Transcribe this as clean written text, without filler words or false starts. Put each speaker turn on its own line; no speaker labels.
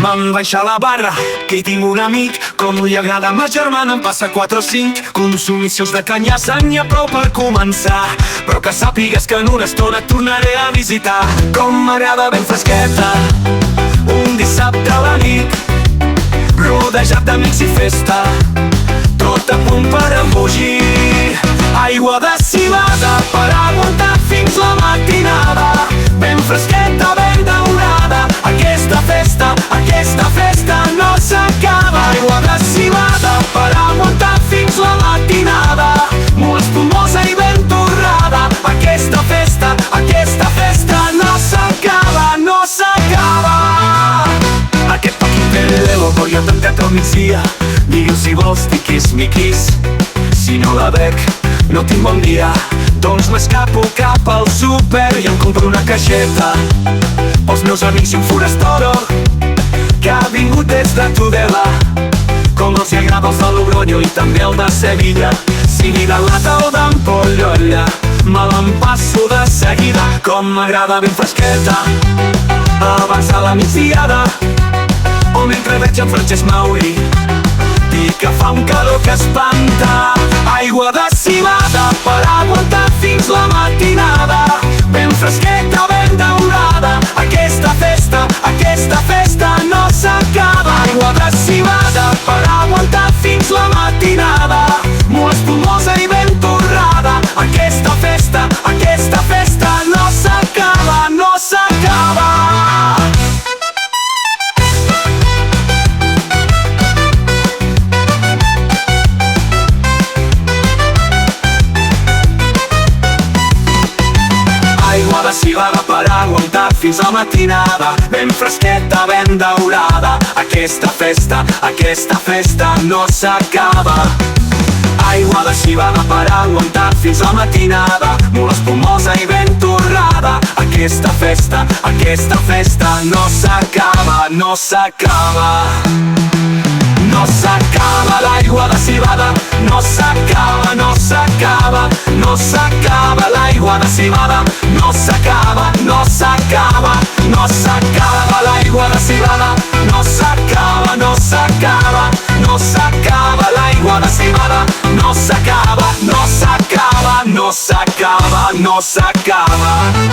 Me'n vaig a la barra, que hi tinc un amic. Com li agrada a ma germana, em passa 4 o 5 consumicions de canyassa, n'hi ha prou per començar. Però que sàpigues que en una estona et tornaré a visitar. Com m'agrada ben fresqueta, un dissabte a la nit, rodejat d'amics i festa, tot a punt per embogir. Aigua de civada per aguantar fins la matinada, ben fresqueta, ben daurada. Aquesta festa no s'acaba. Aigua de civada per aguantar fins la matinada, molt espumosa i ben torrada. Aquesta festa no s'acaba, no s'acaba. Aquest paquete de loco jo t'he tancat al migdia. Digue'm si vols tiquis-miquis. Si no la bec, no tinc bon dia. Doncs m'escapo cap al súper i em compro una caixeta pels meus amics i un forastoro que ha vingut des de Tudela. Com els hi agrada els de Logroño i també el de Sevilla. Sigui de lata o d'ampolla, me l'empasso de seguida. Com m'agrada ben fresqueta, abans de la migdiada, o mentre veig en Francesc Mauri i que fa un calor que espanta. Aigua de civada per aguantar fins la matinada, ben fresqueta, ben daurada. Aquesta festa no s'acaba. Aigua de civada per aguantar fins la matinada, molt espumosa i ben torrada. Aquesta festa no s'acaba, no s'acaba. Aigua de civada per aguantar fins la matinada, ben fresqueta, ben daurada. Aquesta festa no s'acaba. Aigua de civada per aguantar fins la matinada, molt espumosa i ben torrada. Aquesta festa no s'acaba, no s'acaba. No s'acaba l'aigua de civada, no s'acaba, no s'acaba. No s'acaba l'aigua de civada, no s'acaba, no s'acaba. No s'acaba l'aigua de civada, no s'acaba, no s'acaba. No s'acaba l'aigua de civada, no s'acaba, no s'acaba. No s'acaba, no s'acaba.